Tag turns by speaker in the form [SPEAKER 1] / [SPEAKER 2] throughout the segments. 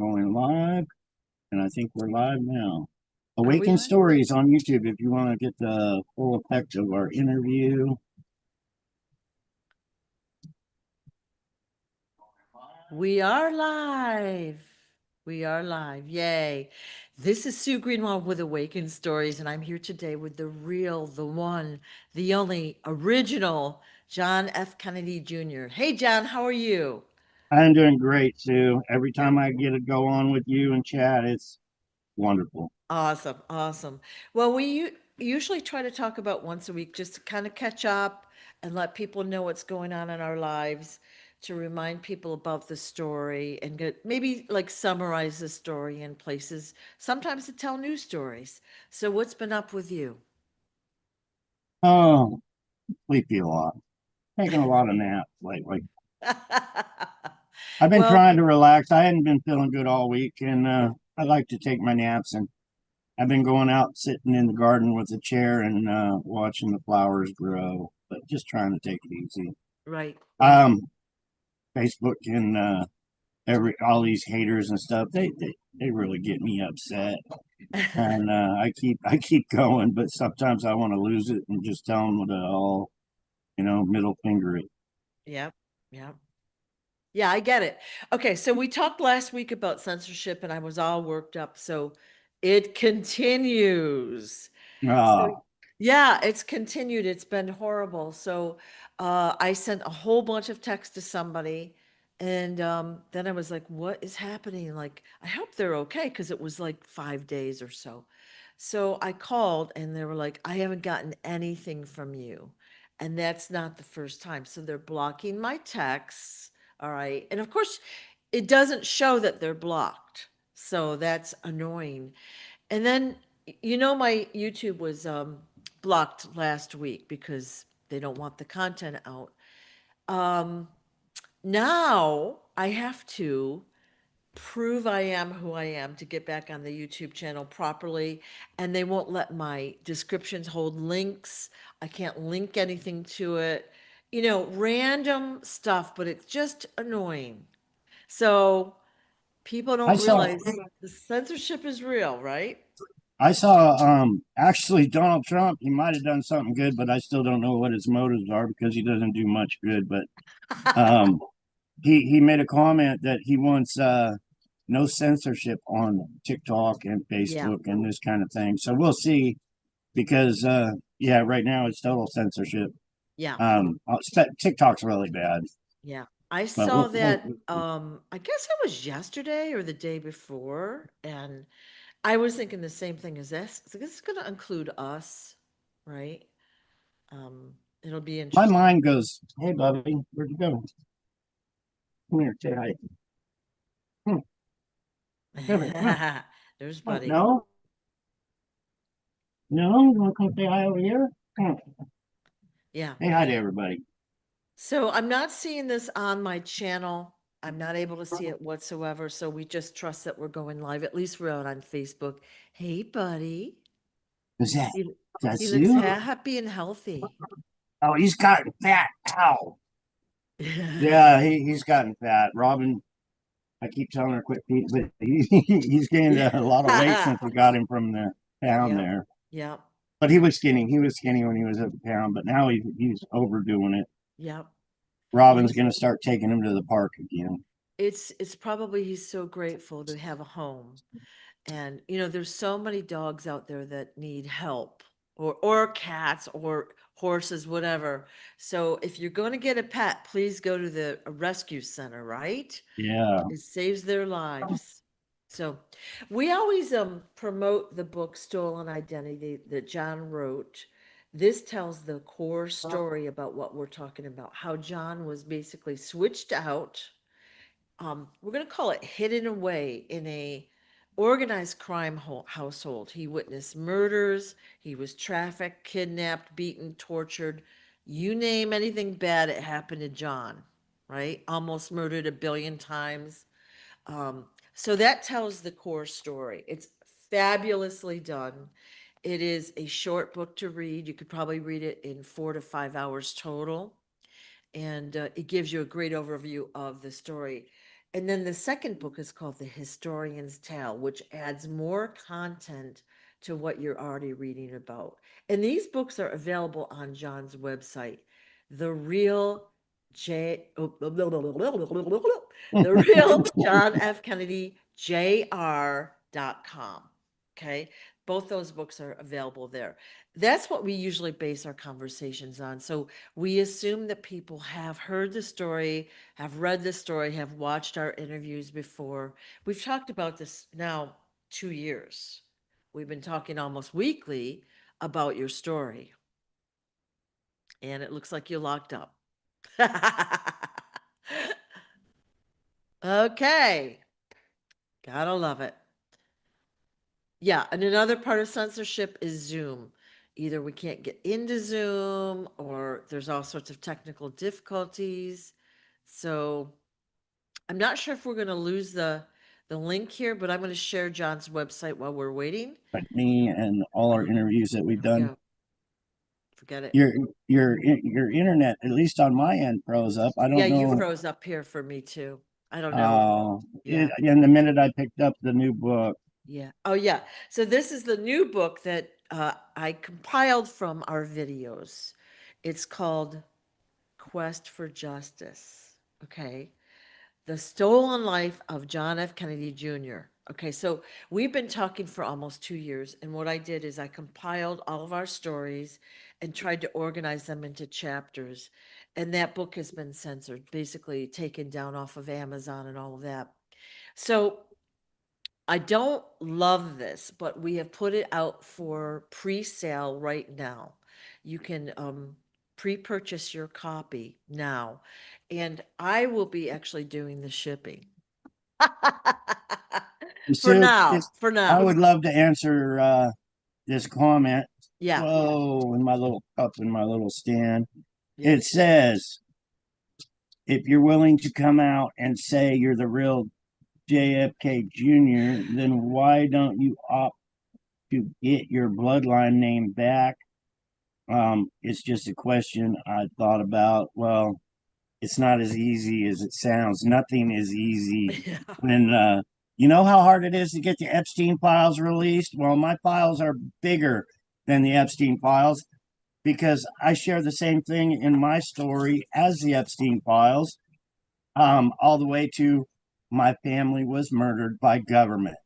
[SPEAKER 1] going live, and I think we're live now.
[SPEAKER 2] Are we
[SPEAKER 1] Awaken
[SPEAKER 2] live?
[SPEAKER 1] Stories on YouTube if you want to get the full effect of our interview.
[SPEAKER 2] We are live. We are live. Yay. This is Sue Greenwald with Awaken Stories, and I'm here today with the real, the one, the only original John F. Kennedy Jr. Hey, John, how are you?
[SPEAKER 1] I'm doing great, Sue. Every
[SPEAKER 2] Yep.
[SPEAKER 1] time I get to go on with you and chat, it's wonderful.
[SPEAKER 2] Awesome. Awesome. Well, usually try to talk about once a week just to kind of catch up and let people know what's going on in our lives, to remind people about the story and get maybe like summarize the story in places, sometimes to tell new stories. So, what's been up with you?
[SPEAKER 1] Oh, sleepy a lot. Taking a lot of naps lately. I've been
[SPEAKER 2] Well,
[SPEAKER 1] trying to relax. I hadn't been feeling good all week, and I like to take my naps. And I've been going out, sitting in the garden with a chair and watching the flowers grow, but just trying to take it easy.
[SPEAKER 2] right, right.
[SPEAKER 1] Um, Facebook and every all these haters and stuff, they really get me upset, and I keep going, but sometimes I want to lose it and just tell them to all middle finger it.
[SPEAKER 2] Yep, yep. Yeah, I get it. Okay, so we talked last week about censorship and I was all worked up. So it continues. So
[SPEAKER 1] Ah,
[SPEAKER 2] yeah, it's continued. It's been horrible. So I sent a whole bunch of texts to somebody and then I was like, what is happening? Like, I hope they're okay because it was like 5 days or so. So I called and they were like, I haven't gotten anything from you. And that's not the first time. So they're blocking my texts. All right. And of course, it doesn't show that they're blocked. So that's annoying. And then, my YouTube was blocked last week because they don't want the content out. Um, Now I have to prove I am who I am to get back on the YouTube channel properly. And they won't let my descriptions hold links. I can't link anything to it. Random stuff, but it's just annoying. So people
[SPEAKER 1] I
[SPEAKER 2] don't
[SPEAKER 1] saw
[SPEAKER 2] realize the censorship is real, right?
[SPEAKER 1] I saw actually Donald Trump. He might have done something good, but I still don't know what his motives are because he doesn't do much good. But um, he made a comment that he wants no censorship on TikTok and
[SPEAKER 2] Yeah,
[SPEAKER 1] Facebook and this kind of thing. So we'll see because yeah, right now it's total censorship.
[SPEAKER 2] yeah,
[SPEAKER 1] TikTok's really bad,
[SPEAKER 2] yeah. I
[SPEAKER 1] but
[SPEAKER 2] saw that, I guess it was yesterday or the day before, and I was thinking the same thing as this. So this is going to include us, right? It'll be
[SPEAKER 1] my
[SPEAKER 2] interesting.
[SPEAKER 1] mind goes, "Hey, Bubby, where'd you go? Come here, say hi. Hmm, come here, come on.
[SPEAKER 2] There's
[SPEAKER 1] Oh,
[SPEAKER 2] Buddy.
[SPEAKER 1] no, no, you want to come say hi over here? Come on.
[SPEAKER 2] Yeah.
[SPEAKER 1] Say hi to everybody."
[SPEAKER 2] So I'm not seeing this on my channel. I'm not able to see it whatsoever. So we just trust that we're going live. At least we're out on Facebook. Hey, Buddy.
[SPEAKER 1] Is that
[SPEAKER 2] He, he
[SPEAKER 1] that's
[SPEAKER 2] looks
[SPEAKER 1] you?
[SPEAKER 2] happy and healthy.
[SPEAKER 1] Oh, he's gotten fat. Ow. Yeah, he's gotten fat. Robin, I keep telling her quit feeding, but he's gained a lot of weight since we got him from the pound
[SPEAKER 2] Yep.
[SPEAKER 1] there.
[SPEAKER 2] Yep.
[SPEAKER 1] But he
[SPEAKER 2] Yep.
[SPEAKER 1] was skinny. He was skinny when he was at the pound, but now he's overdoing it.
[SPEAKER 2] Yep. Well,
[SPEAKER 1] Robin's gonna start taking him to the park again.
[SPEAKER 2] it's probably he's so grateful to have a home. And there's so many dogs out there that need help, or cats or horses, whatever. So if you're going to get a pet, please go to the rescue center, right?
[SPEAKER 1] Yeah.
[SPEAKER 2] It saves their lives. So we always promote the book Stolen Identity that John wrote. This tells the core story about what we're talking about, how John was basically switched out. We're going to call it hidden away in a organized crime household. He witnessed murders, he was trafficked, kidnapped, beaten, tortured. You name anything bad, it happened to John, right? Almost murdered a billion times. So that tells the core story. It's fabulously done. It is a short book to read. You could probably read it in 4 to 5 hours total. And it gives you a great overview of the story. And then the second book is called The Historian's Tale, which adds more content to what you're already reading about. And these books are available on John's website, the real J the real John F. Kennedy JR.com. Okay. Both those books are available there. That's what we usually base our conversations on. So we assume that people have heard the story, have read the story, have watched our interviews before. We've talked about this now 2 years. We've been talking almost weekly about your story. And it looks like you're locked up. Okay. Gotta love it. Yeah, and another part of censorship is Zoom. Either we can't get into Zoom or there's all sorts of technical difficulties. So I'm not sure if we're going to lose the link here, but I'm going to share John's website while we're waiting.
[SPEAKER 1] Like me and all our interviews that we've
[SPEAKER 2] There we
[SPEAKER 1] done.
[SPEAKER 2] go. Forget it.
[SPEAKER 1] Your internet, at least on my end, froze up. I
[SPEAKER 2] Yeah,
[SPEAKER 1] don't
[SPEAKER 2] you
[SPEAKER 1] know.
[SPEAKER 2] froze up here for me too. I don't know. Yeah.
[SPEAKER 1] In the minute I picked up the new book,
[SPEAKER 2] Yeah. Oh, yeah. So this is the new book that I compiled from our videos. It's called Quest for Justice. Okay. The Stolen Life of John F. Kennedy Jr. Okay, so we've been talking for almost 2 years, and what I did is I compiled all of our stories and tried to organize them into chapters. And that book has been censored, basically taken down off of Amazon and all of that. So I don't love this, but we have put it out for pre-sale right now. You can pre-purchase your copy now, and I will be actually doing the shipping. For
[SPEAKER 1] Sue,
[SPEAKER 2] now, for
[SPEAKER 1] I
[SPEAKER 2] now.
[SPEAKER 1] would love to answer this comment.
[SPEAKER 2] Yeah.
[SPEAKER 1] Whoa, in my little cup in my little stand.
[SPEAKER 2] Yeah.
[SPEAKER 1] It says, if you're willing to come out and say you're the real JFK Jr., then why don't you opt to get your bloodline name back? It's just a question I thought about. Well, it's not as easy as it sounds. Nothing is easy
[SPEAKER 2] Yeah.
[SPEAKER 1] when you know how hard it is to get the Epstein files released. Well, my files are bigger than the Epstein files because I share the same thing in my story as the Epstein files, all the way to my family was murdered by government.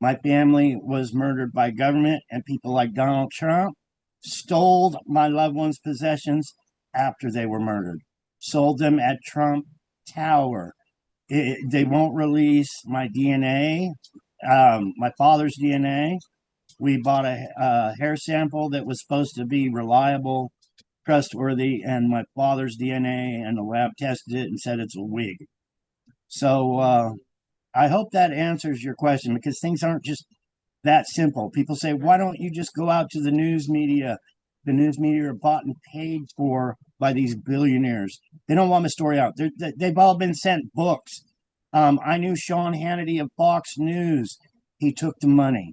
[SPEAKER 1] My family was murdered by government, and people like Donald Trump stole my loved ones' possessions after they were murdered, sold them at Trump Tower. They won't release my DNA, my father's DNA. We bought a hair sample that was supposed to be reliable, trustworthy, and my father's DNA, and the lab tested it and said it's a wig. So I hope that answers your question because things aren't just that simple. People say, why don't you just go out to the news media? The news media are bought and paid for by these billionaires. They don't want my story out. They've all been sent books. I knew Sean Hannity of Fox News. He took the money.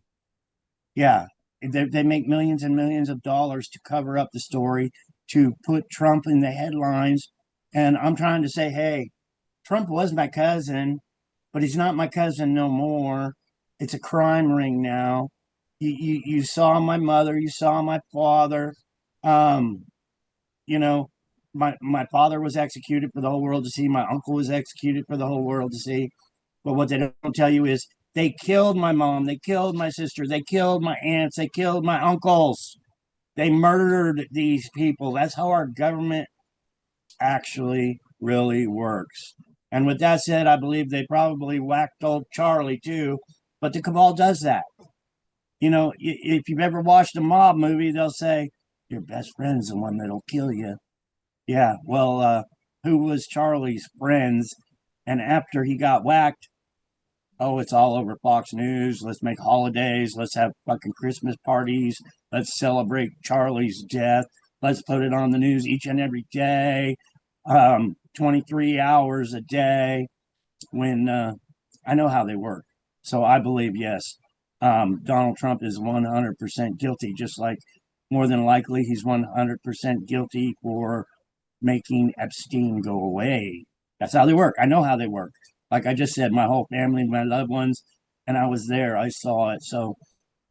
[SPEAKER 1] Yeah, they make millions and millions of dollars to cover up the story, to put Trump in the headlines. And I'm trying to say, hey, Trump was my cousin, but he's not my cousin no more. It's a crime ring now. You saw my mother, you saw my father. Um, you know, my father was executed for the whole world to see. My uncle was executed for the whole world to see. But what they don't tell you is they killed my mom, they killed my sister, they killed my aunts, they killed my uncles. They murdered these people. That's how our government actually really works. And with that said, I believe they probably whacked old Charlie too. But the cabal does that. You know, if you've ever watched a mob movie, they'll say, your best friend's the one that'll kill you. Yeah, well, who was Charlie's friends? And after he got whacked, oh, it's all over Fox News. Let's make holidays. Let's have fucking Christmas parties. Let's celebrate Charlie's death. Let's put it on the news each and every day, 23 hours a day. When I know how they work. So I believe, yes, Donald Trump is 100% guilty, just like more than likely he's 100% guilty for making Epstein go away. That's how they work. I know how they work. like I just said, my whole family, my loved ones, and I was there. I saw it. So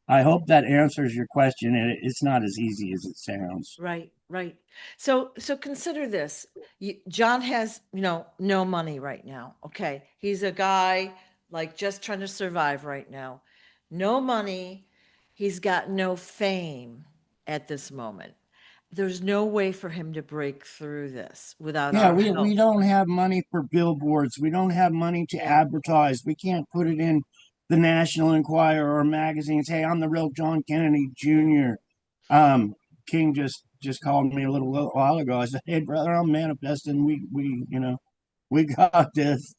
[SPEAKER 1] I hope that answers your question. It's not as easy as it sounds.
[SPEAKER 2] Right, right. So consider this. John has, no money right now. Okay. He's a guy like just trying to survive right now. No money. He's got no fame at this moment. There's no way for him to break through this without
[SPEAKER 1] Yeah,
[SPEAKER 2] our
[SPEAKER 1] we
[SPEAKER 2] help.
[SPEAKER 1] don't have money for billboards. We don't have money to
[SPEAKER 2] Yeah,
[SPEAKER 1] advertise. We can't put it in the National Enquirer or magazines. Hey, I'm the real John Kennedy
[SPEAKER 2] yeah,
[SPEAKER 1] Jr. Um, King just called me a little while ago. I said, "Hey, brother, I'm manifesting. We got this."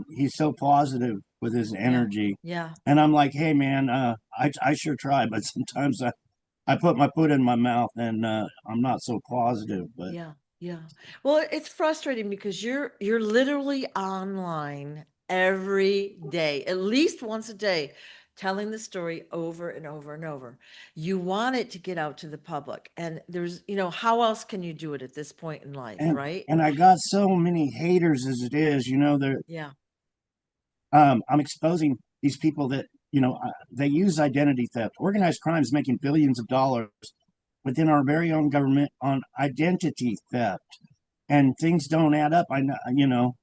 [SPEAKER 1] He's so positive with his
[SPEAKER 2] yeah,
[SPEAKER 1] energy,
[SPEAKER 2] yeah.
[SPEAKER 1] and I'm like, "Hey, man, I sure try, but sometimes I put my foot in my mouth and I'm not so positive." But
[SPEAKER 2] Yeah, yeah. Well, it's frustrating because you're literally online every day, at least once a day, telling the story over and over and over. You want it to get out to the public. And there's, how else can you do it at this point in life,
[SPEAKER 1] and
[SPEAKER 2] right?
[SPEAKER 1] and I got so many haters as it is. They're
[SPEAKER 2] Yeah,
[SPEAKER 1] I'm exposing these people that they use identity theft. Organized crime is making billions of dollars within our very own government on identity theft, and things don't add up. I know,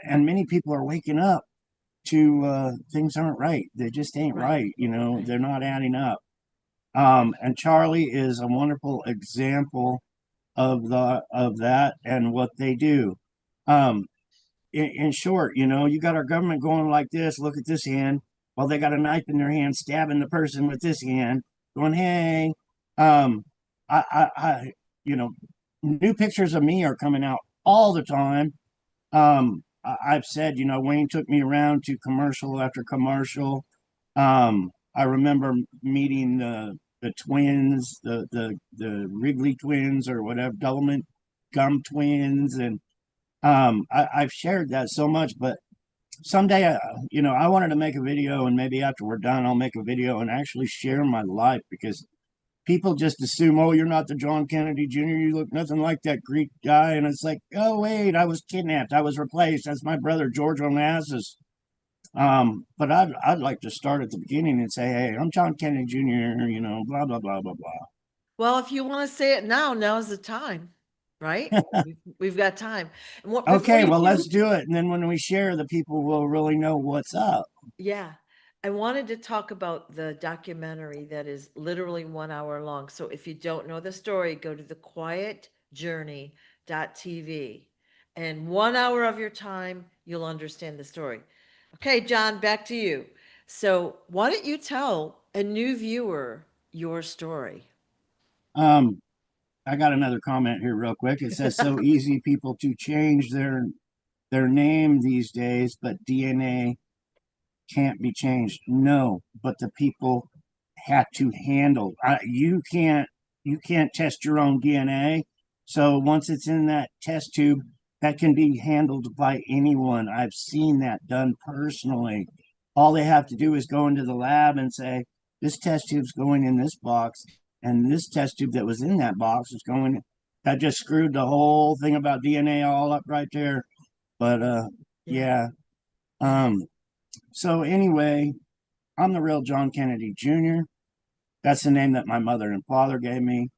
[SPEAKER 1] and many people are waking up to things aren't right. They just ain't
[SPEAKER 2] right,
[SPEAKER 1] right.
[SPEAKER 2] right,
[SPEAKER 1] They're not adding up.
[SPEAKER 2] right.
[SPEAKER 1] And Charlie is a wonderful example of that and what they do. Um, in short, you got our government going like this. Look at this hand. While they got a knife in their hand, stabbing the person with this hand, going, "Hey, um, I, new pictures of me are coming out all the time. I've said, Wayne took me around to commercial after commercial. I remember meeting the twins, the Wrigley twins or whatever, Doublemint gum twins, and I've shared that so much. But someday, I wanted to make a video, and maybe after we're done, I'll make a video and actually share my life because people just assume, oh, you're not the John Kennedy Jr. You look nothing like that Greek guy. And it's like, oh, wait, I was kidnapped. I was replaced. That's my brother, George Onassis. But I'd like to start at the beginning and say, hey, I'm John Kennedy Jr., blah, blah, blah, blah,
[SPEAKER 2] Well, if you want to say it now, now's the time, right?
[SPEAKER 1] blah.
[SPEAKER 2] We've got time. And what before
[SPEAKER 1] Okay,
[SPEAKER 2] you
[SPEAKER 1] well, let's
[SPEAKER 2] do,
[SPEAKER 1] do it. And then when we share, the people will really know what's up.
[SPEAKER 2] yeah. I wanted to talk about the documentary that is literally 1 hour long. So if you don't know the story, go to thequietjourney.tv. And 1 hour of your time, you'll understand the story. Okay, John, back to you. So why don't you tell a new viewer your story?
[SPEAKER 1] Um, I got another comment here real quick. It says so easy people to change their name these days, but DNA can't be changed. No, but the people have to handle. You can't test your own DNA. So once it's in that test tube, that can be handled by anyone. I've seen that done personally. All they have to do is go into the lab and say, "This test tube's going in this box, and this test tube that was in that box is going." That just screwed the whole thing about DNA all up right there. But
[SPEAKER 2] Yeah,
[SPEAKER 1] yeah.
[SPEAKER 2] yeah.
[SPEAKER 1] Um, so anyway, I'm the real John Kennedy Jr. That's the name that my mother and father gave me.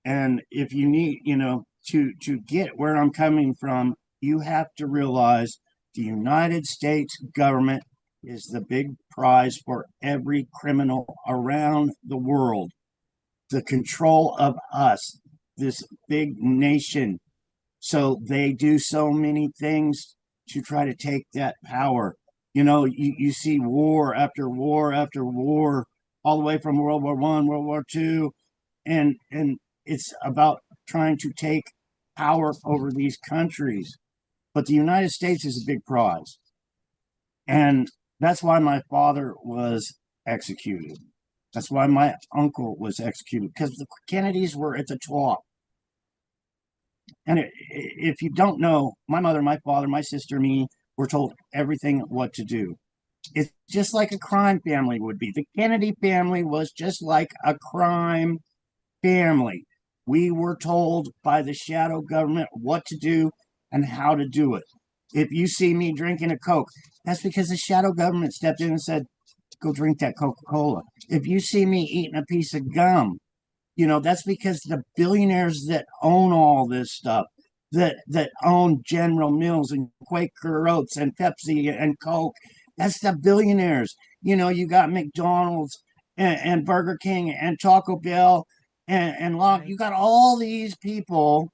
[SPEAKER 1] And if you need, to get where I'm coming from, you have to realize the United States government is the big prize for every criminal around the world. The control of us, this big nation. So they do so many things to try to take that power. You see war after war after war, all the way from World War I, World War II, and it's about trying to take power over these countries. But the United States is a big prize, and that's why my father was executed. That's why my uncle was executed because the Kennedys were at the top. And if you don't know, my mother, my father, my sister, me were told everything what to do. It's just like a crime family would be. The Kennedy family was just like a crime family. We were told by the shadow government what to do and how to do it. If you see me drinking a Coke, that's because the shadow government stepped in and said, go drink that Coca-Cola. If you see me eating a piece of gum, that's because the billionaires that own all this stuff, that own General Mills and Quaker Oats and Pepsi and Coke, that's the billionaires. You got McDonald's and Burger King and Taco Bell and Long.
[SPEAKER 2] Right.
[SPEAKER 1] You got all these people,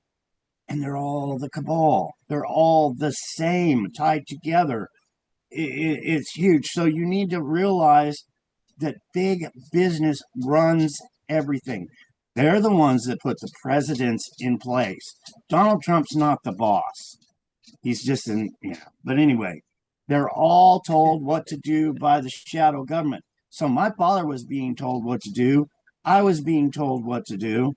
[SPEAKER 1] and they're all the cabal. They're all the same, tied together. It's huge. So you need to realize that big business runs everything. They're the ones that put the presidents in place. Donald Trump's not the boss. He's just in, yeah. But anyway, they're all told what to do by the shadow government. So my father was being told what to do. I was being told what to do.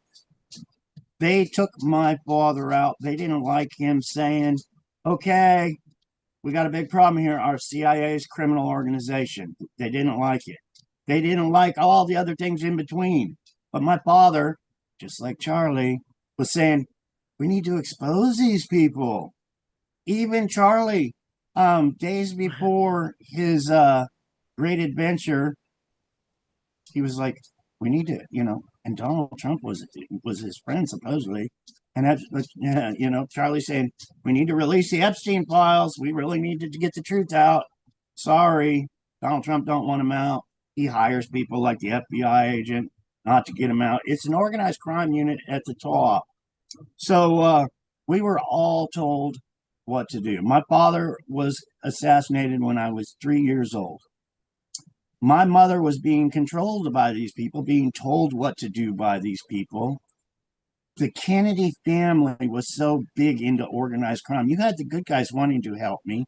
[SPEAKER 1] They took my father out. They didn't like him saying, okay, we got a big problem here. Our CIA's criminal organization. They didn't like it. They didn't like all the other things in between. But my father, just like Charlie, was saying, we need to expose these people. Even Charlie, days before his great adventure, he was like, we need to, and Donald Trump was his friend supposedly. And that's, yeah, Charlie saying, we need to release the Epstein files. We really need to get the truth out. Sorry, Donald Trump don't want him out. He hires people like the FBI agent not to get him out. It's an organized crime unit at the top. So we were all told what to do. My father was assassinated when I was 3 years old. My mother was being controlled by these people, being told what to do by these people. The Kennedy family was so big into organized crime. You had the good guys wanting to help me.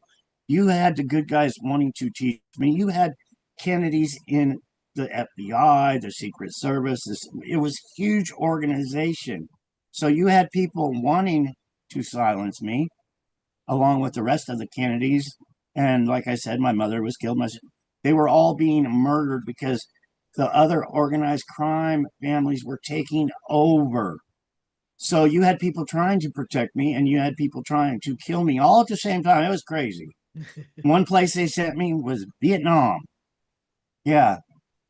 [SPEAKER 1] You had the good guys wanting to teach me. You had Kennedys in the FBI, the Secret Service. It was a huge organization. So you had people wanting to silence me, along with the rest of the Kennedys. And like I said, my mother was killed. They were all being murdered because the other organized crime families were taking over. So you had people trying to protect me, and you had people trying to kill me all at the same time. It was crazy. One place they sent me was Vietnam. Yeah.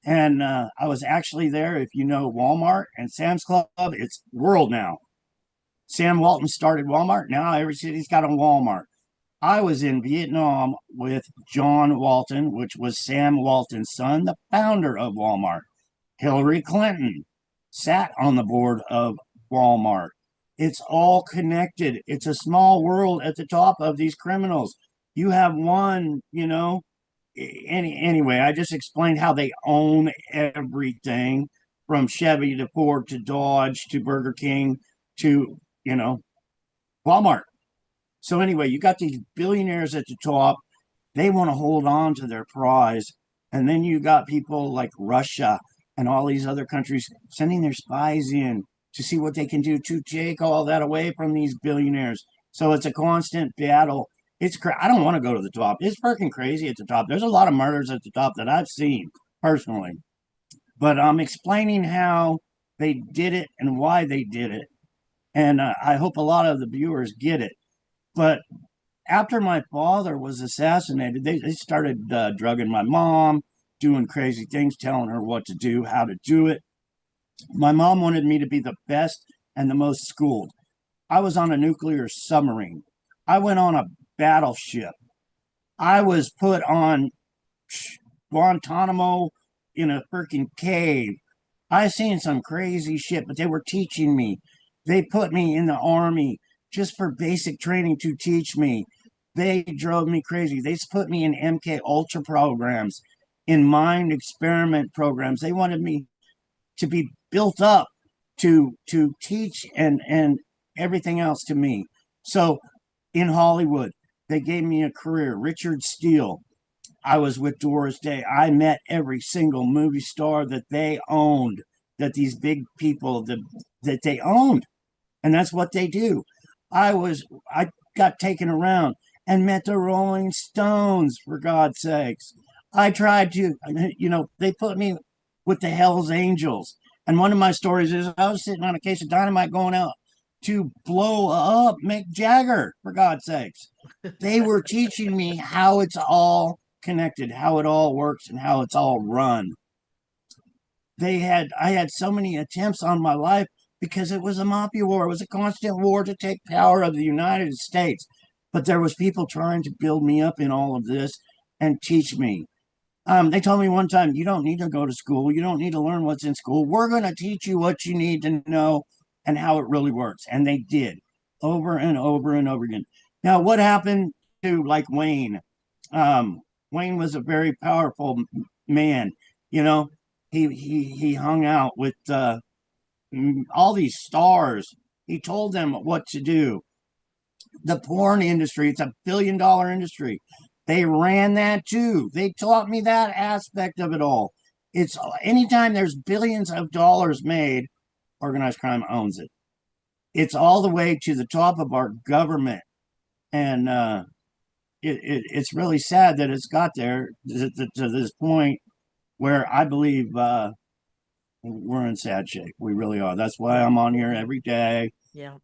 [SPEAKER 1] And I was actually there. If you know Walmart and Sam's Club, it's world now. Sam Walton started Walmart. Now every city's got a Walmart. I was in Vietnam with John Walton, which was Sam Walton's son, the founder of Walmart. Hillary Clinton sat on the board of Walmart. It's all connected. It's a small world at the top of these criminals. You have one, anyway, I just explained how they own everything from Chevy to Ford to Dodge to Burger King to, Walmart. So anyway, you got these billionaires at the top. They want to hold on to their prize. And then you got people like Russia and all these other countries sending their spies in to see what they can do to take all that away from these billionaires. So it's a constant battle. I don't want to go to the top. It's freaking crazy at the top. There's a lot of murders at the top that I've seen personally. But I'm explaining how they did it and why they did it. And I hope a lot of the viewers get it. But after my father was assassinated, they started drugging my mom, doing crazy things, telling her what to do, how to do it. My mom wanted me to be the best and the most schooled. I was on a nuclear submarine. I went on a battleship. I was put on Guantanamo in a freaking cave. I seen some crazy shit, but they were teaching me. They put me in the army just for basic training to teach me. They drove me crazy. They put me in MK Ultra programs, in mind experiment programs. They wanted me to be built up to teach and everything else to me. So in Hollywood, they gave me a career. Richard Steele. I was with Doris Day. I met every single movie star that they owned, that these big people that they owned. And that's what they do. I got taken around and met the Rolling Stones, for God's sakes. I tried to, they put me with the Hells Angels. And one of my stories is I was sitting on a case of dynamite going out to blow up Mick Jagger, for God's sakes. They were teaching me how it's all connected, how it all works, and how it's all run. I had so many attempts on my life because it was a mafia war. It was a constant war to take power of the United States. But there was people trying to build me up in all of this and teach me. They told me one time, you don't need to go to school. You don't need to learn what's in school. We're going to teach you what you need to know and how it really works. And they did over and over and over again. Now, what happened to like Wayne? Wayne was a very powerful man. You know, he hung out with all these stars. He told them what to do. The porn industry, it's $1 billion industry. They ran that too. They taught me that aspect of it all. It's anytime there's billions of dollars made, organized crime owns it. It's all the way to the top of our government. And it's really sad that it's got there to this point where I believe we're in sad shape. We really are. That's why I'm on here every day.
[SPEAKER 2] Yeah.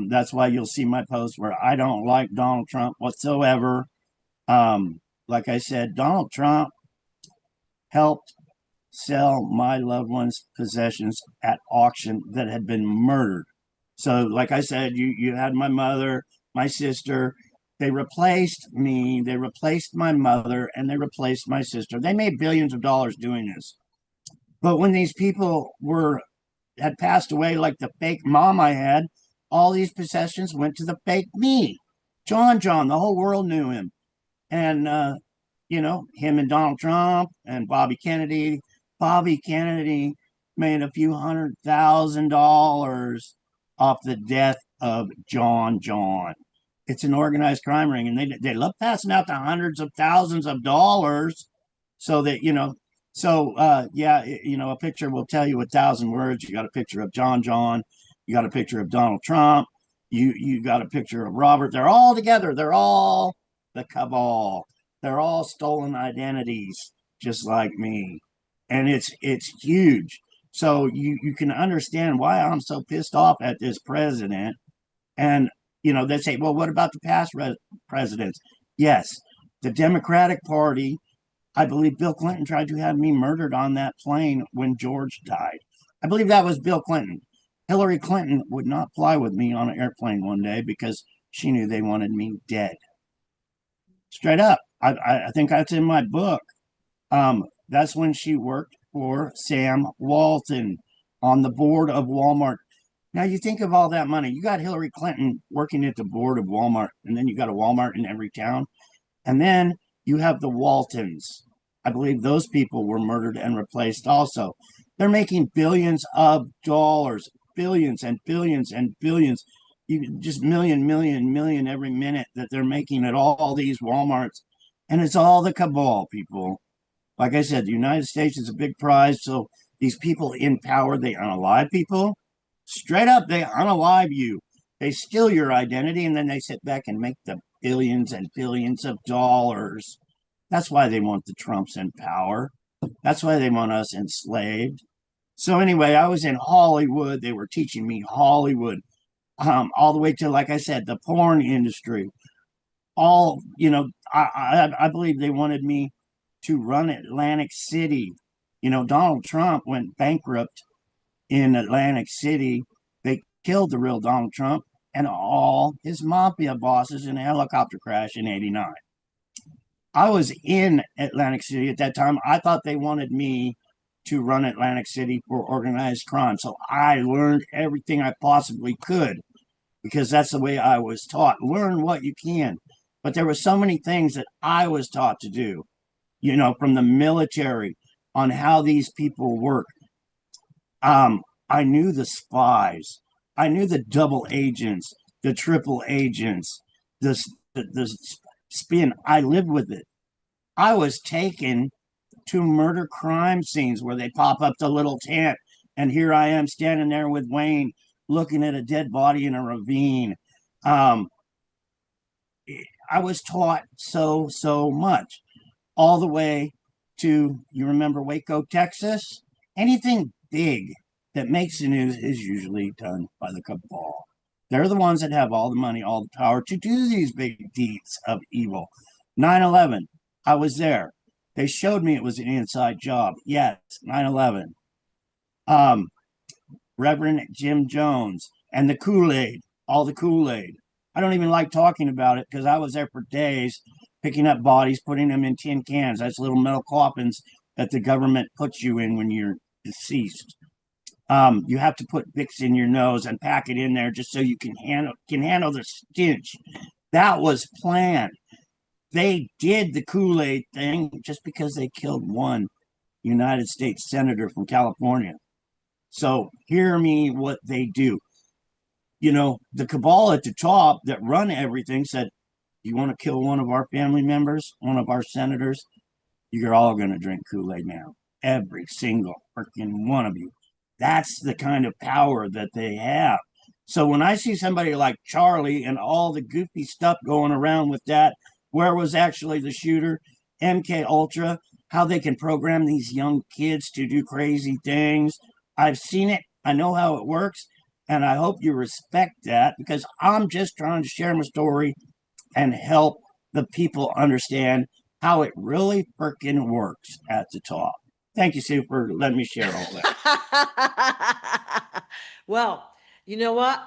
[SPEAKER 1] That's why you'll see my posts where I don't like Donald Trump whatsoever. Like I said, Donald Trump helped sell my loved ones' possessions at auction that had been murdered. So, like I said, you had my mother, my sister. They replaced me. They replaced my mother, and they replaced my sister. They made billions of dollars doing this. But when these people were had passed away, like the fake mom I had, all these possessions went to the fake me. John, the whole world knew him. And him and Donald Trump and Bobby Kennedy. Bobby Kennedy made a few $100,000 off the death of John. It's an organized crime ring, and they love passing out the hundreds of thousands of dollars so that a picture will tell you 1,000 words. You got a picture of John, you got a picture of Donald Trump, you got a picture of Robert. They're all together. They're all the cabal. They're all stolen identities, just like me, and it's huge. So you can understand why I'm so pissed off at this president. And they say, well, what about the past presidents? Yes, the Democratic Party. I believe Bill Clinton tried to have me murdered on that plane when George died. I believe that was Bill Clinton. Hillary Clinton would not fly with me on an airplane one day because she knew they wanted me dead. Straight up. I think that's in my book. That's when she worked for Sam Walton on the board of Walmart. Now you think of all that money. You got Hillary Clinton working at the board of Walmart, and then you got a Walmart in every town. And then you have the Waltons. I believe those people were murdered and replaced also. They're making billions of dollars, billions and billions and billions. You just million every minute that they're making at all these Walmarts. And it's all the cabal, people. Like I said, the United States is a big prize. So these people in power, they unalive people. Straight up, they unalive you. They steal your identity and then they sit back and make the billions and billions of dollars. That's why they want the Trumps in power. That's why they want us enslaved. So anyway, I was in Hollywood. They were teaching me Hollywood, all the way to, like I said, the porn industry. I believe they wanted me to run Atlantic City. Donald Trump went bankrupt in Atlantic City. They killed the real Donald Trump and all his mafia bosses in a helicopter crash in '89. I was in Atlantic City at that time. I thought they wanted me to run Atlantic City for organized crime. So I learned everything I possibly could because that's the way I was taught. Learn what you can. But there were so many things that I was taught to do, from the military on how these people work. I knew the spies. I knew the double agents, the triple agents, the spin. I lived with it. I was taken to murder crime scenes where they pop up the little tent, and here I am standing there with Wayne, looking at a dead body in a ravine. Um, I was taught so much, all the way to, you remember Waco, Texas? Anything big that makes the news is usually done by the cabal. They're the ones that have all the money, all the power to do these big deeds of evil. 9/11, I was there. They showed me it was an inside job. Yes, 9/11. Um, Reverend Jim Jones and the Kool-Aid, all the Kool-Aid. I don't even like talking about it because I was there for days picking up bodies, putting them in tin cans. That's little metal coffins that the government puts you in when you're deceased. You have to put Vicks in your nose and pack it in there just so you can handle the stench. That was planned. They did the Kool-Aid thing just because they killed one United States senator from California. So hear me what they do. The cabal at the top that run everything said, you want to kill one of our family members, one of our senators, you're all going to drink Kool-Aid now. Every single freaking one of you. That's the kind of power that they have. So when I see somebody like Charlie and all the goofy stuff going around with that, where was actually the shooter, MK Ultra, how they can program these young kids to do crazy things. I've seen it. I know how it works. And I hope you respect that because I'm just trying to share my story and help the people understand how it really freaking works at the top. Thank you, Sue, for letting me share all that.
[SPEAKER 2] Well, you know what?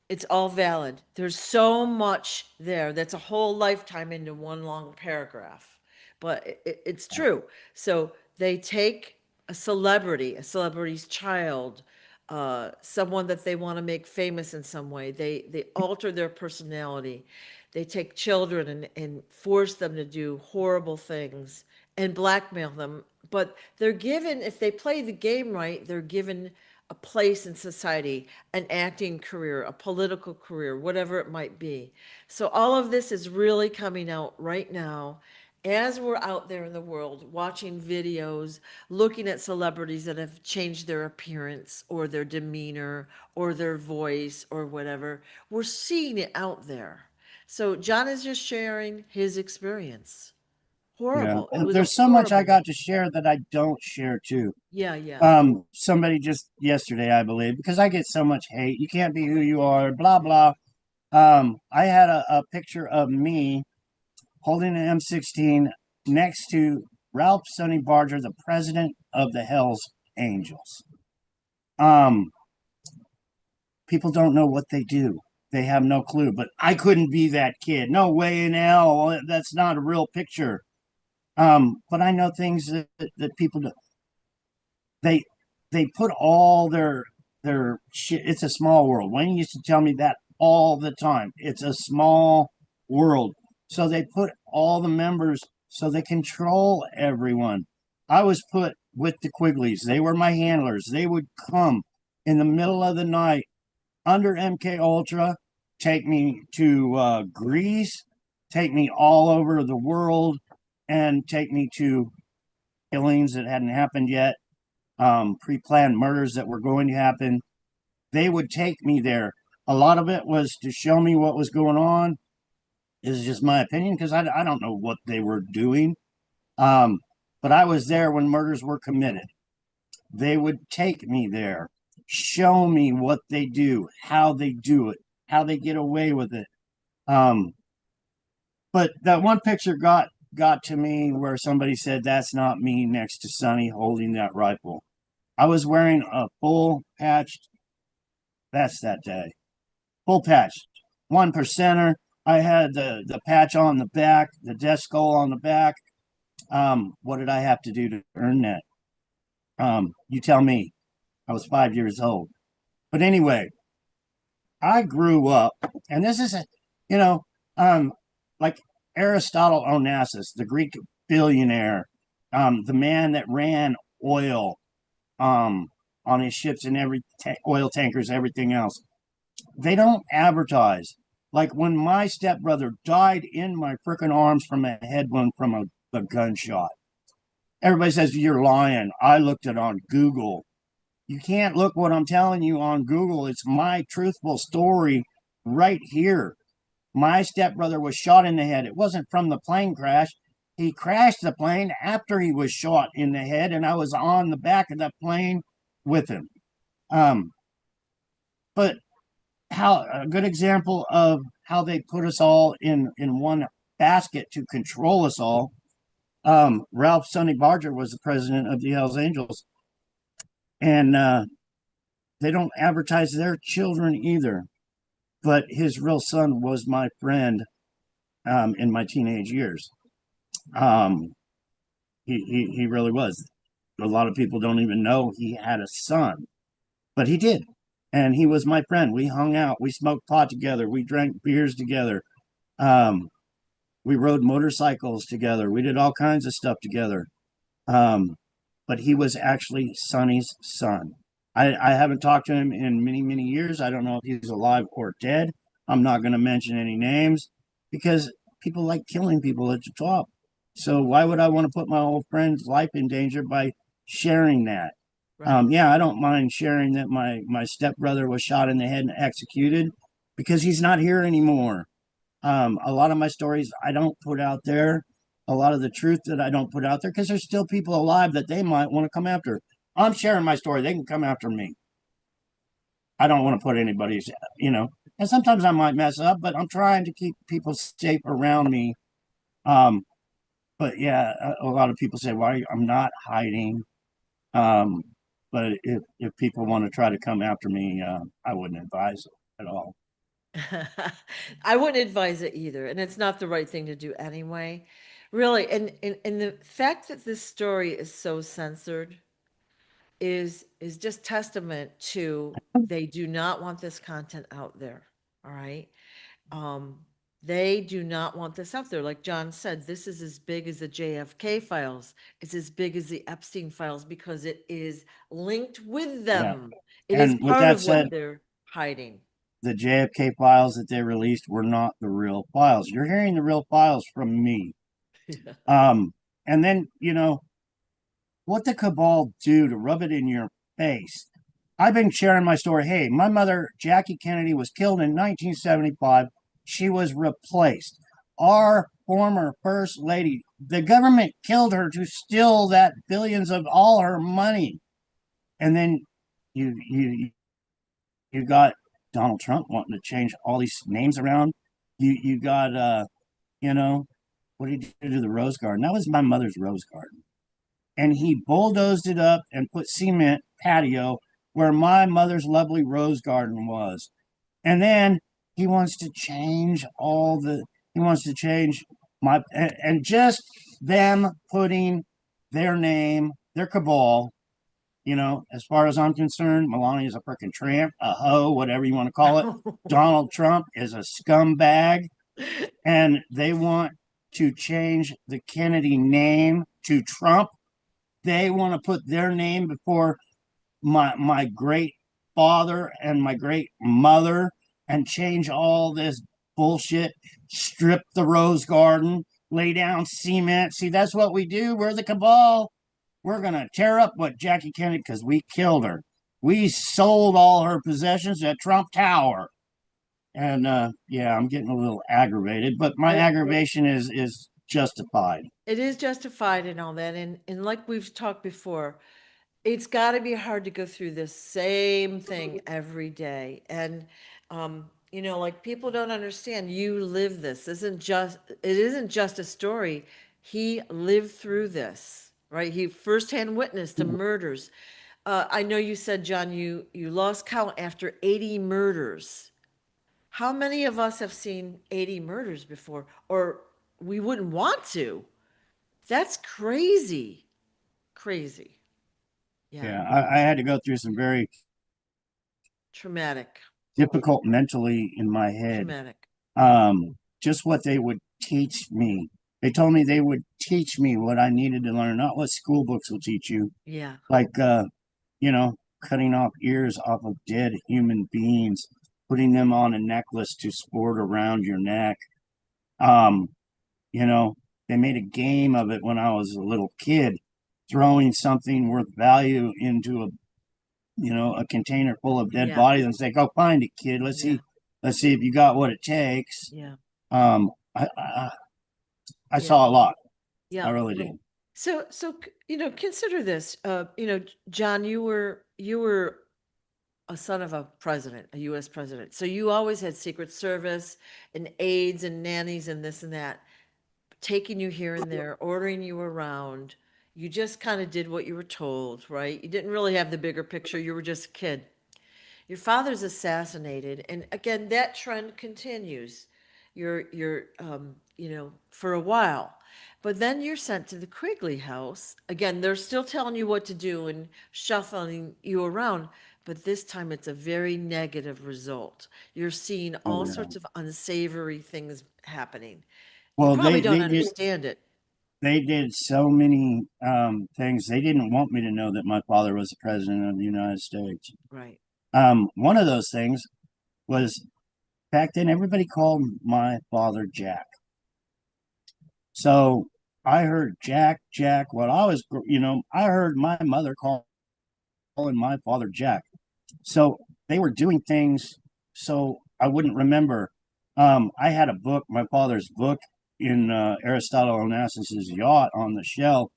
[SPEAKER 2] It's all valid. There's so much there. That's a whole lifetime into one long paragraph. But it's true. So they take a celebrity's child, someone that they want to make famous in some way. They alter their personality. They take children and force them to do horrible things and blackmail them. But they're given, if they play the game right, they're given a place in society, an acting career, a political career, whatever it might be. So all of this is really coming out right now as we're out there in the world watching videos, looking at celebrities that have changed their appearance or their demeanor or their voice or whatever. We're seeing it out there. So John is just sharing his experience.
[SPEAKER 1] Yeah.
[SPEAKER 2] Horrible. It
[SPEAKER 1] And
[SPEAKER 2] was a
[SPEAKER 1] there's so much I
[SPEAKER 2] horrible one.
[SPEAKER 1] got to share that I don't share too.
[SPEAKER 2] Yeah, yeah.
[SPEAKER 1] Somebody just yesterday, I believe, because I get so much hate. You can't be who you are, blah blah. I had a picture of me holding an M16 next to Ralph Sonny Barger, the president of the Hells Angels. Um, People don't know what they do. They have no clue. But I couldn't be that kid. No way in hell. That's not a real picture. But I know things that people do. They they put all their shit. It's a small world. Wayne used to tell me that all the time. It's a small world. So they put all the members so they control everyone. I was put with the Quigleys. They were my handlers. They would come in the middle of the night under MK Ultra, take me to Greece, take me all over the world, and take me to killings that hadn't happened yet, pre-planned murders that were going to happen. They would take me there. A lot of it was to show me what was going on. This is just my opinion because I don't know what they were doing. Um, but I was there when murders were committed. They would take me there, show me what they do, how they do it, how they get away with it. Um, but that one picture got to me where somebody said that's not me next to Sonny holding that rifle. I was wearing a full patched vest that day, full patched, 1%er. I had the patch on the back, the death skull on the back. What did I have to do to earn that? You tell me. I was 5 years old. But anyway, I grew up, and this is you know, um, like Aristotle Onassis, the Greek billionaire, the man that ran oil, on his ships and oil tankers, everything else. They don't advertise. Like when my stepbrother died in my freaking arms from a head wound from a gunshot. Everybody says you're lying. I looked it on Google. You can't look what I'm telling you on Google. It's my truthful story right here. My stepbrother was shot in the head. It wasn't from the plane crash. He crashed the plane after he was shot in the head, and I was on the back of the plane with him. Um, but how a good example of how they put us all in one basket to control us all. Ralph Sonny Barger was the president of the Hells Angels, and they don't advertise their children either. But his real son was my friend in my teenage years. Um, he really was. A lot of people don't even know he had a son, but he did. And he was my friend. We hung out, we smoked pot together, we drank beers together. Um, we rode motorcycles together. We did all kinds of stuff together. Um, but he was actually Sonny's son. I haven't talked to him in many, many years. I don't know if he's alive or dead. I'm not going to mention any names because people like killing people at the top. So why would I want to put my old friend's life in danger by sharing that?
[SPEAKER 2] Right.
[SPEAKER 1] Yeah, I don't mind sharing that my stepbrother was shot in the head and executed because he's not here anymore. A lot of my stories I don't put out there, a lot of the truth that I don't put out there, because there's still people alive that they might want to come after. I'm sharing my story. They can come after me. I don't want to put anybody's, and sometimes I might mess up, but I'm trying to keep people safe around me. Um, but yeah, a lot of people say, "Why I'm not hiding." Um, but if people want to try to come after me, I wouldn't advise it at all.
[SPEAKER 2] I wouldn't advise it either, and it's not the right thing to do anyway. Really, and the fact that this story is so censored is just testament to they do not want this content out there. All right. Um, they do not want this out there. Like John said, this is as big as the JFK files. It's as big as the Epstein files because it is linked with
[SPEAKER 1] Yeah.
[SPEAKER 2] them. It is
[SPEAKER 1] And with
[SPEAKER 2] part
[SPEAKER 1] that
[SPEAKER 2] of what
[SPEAKER 1] said,
[SPEAKER 2] they're hiding.
[SPEAKER 1] the JFK files that they released were not the real files. You're hearing the real files from me.
[SPEAKER 2] Yeah.
[SPEAKER 1] And then, what the cabal do to rub it in your face. I've been sharing my story. Hey, my mother, Jackie Kennedy, was killed in 1975. She was replaced. Our former first lady, the government killed her to steal that billions of all her money. And then you got Donald Trump wanting to change all these names around. You got you know, what did he do to the rose garden? That was my mother's rose garden. And he bulldozed it up and put cement patio where my mother's lovely rose garden was. And then he wants to change he wants to change and just them putting their name, their cabal, as far as I'm concerned, Melania is a freaking tramp, a hoe, whatever you want to call it. Donald Trump is a scumbag, and they want to change the Kennedy name to Trump. They want to put their name before my great father and my great mother and change all this bullshit, strip the rose garden, lay down cement. See, that's what we do. We're the cabal. We're going to tear up what Jackie Kennedy, because we killed her. We sold all her possessions at Trump Tower. And yeah, I'm getting a little aggravated, but my
[SPEAKER 2] I,
[SPEAKER 1] aggravation is justified.
[SPEAKER 2] it is justified and all that. And like we've talked before, it's got to be hard to go through this same thing every day. And, like people don't understand you live this. It isn't just a story. He lived through this, right? He firsthand witnessed the murders. I know you said, John, you lost count after 80 murders. How many of us have seen 80 murders before? Or we wouldn't want to. That's crazy. Crazy. Yeah.
[SPEAKER 1] Yeah, I had to go through some very
[SPEAKER 2] Traumatic.
[SPEAKER 1] difficult mentally in my head.
[SPEAKER 2] Traumatic. Yeah.
[SPEAKER 1] Just what they would teach me. They told me they would teach me what I needed to learn, not what school books will teach you.
[SPEAKER 2] Yeah.
[SPEAKER 1] Like, you know, cutting off ears off of dead human beings, putting them on a necklace to sport around your neck. Um, you know, they made a game of it when I was a little kid, throwing something worth value into a container full of dead
[SPEAKER 2] Yeah.
[SPEAKER 1] bodies and say, "Go find it, kid.
[SPEAKER 2] Yeah.
[SPEAKER 1] Let's see if you got what it takes."
[SPEAKER 2] Yeah.
[SPEAKER 1] Um, I
[SPEAKER 2] Yeah.
[SPEAKER 1] saw a lot. I
[SPEAKER 2] Yeah.
[SPEAKER 1] really did.
[SPEAKER 2] So consider this. John, you were a son of a president, a US president. So you always had Secret Service and aides and nannies and this and that, taking you here and there, ordering you around. You just kind of did what you were told, right? You didn't really have the bigger picture. You were just a kid. Your father's assassinated, and again, that trend continues. For a while. But then you're sent to the Quigley house. Again, they're still telling you what to do and shuffling you around, but this time it's a very negative result. You're seeing
[SPEAKER 1] Oh
[SPEAKER 2] all
[SPEAKER 1] yeah.
[SPEAKER 2] sorts of unsavory things happening. You
[SPEAKER 1] Well,
[SPEAKER 2] probably don't
[SPEAKER 1] they did
[SPEAKER 2] understand it.
[SPEAKER 1] so many things. They didn't want me to know that my father was the president of the United States.
[SPEAKER 2] Right.
[SPEAKER 1] One of those things was back then everybody called my father Jack. So I heard Jack, Jack. What I was, I heard my mother calling my father Jack. So they were doing things so I wouldn't remember. I had a book, my father's book, in Aristotle Onassis's yacht on the shelf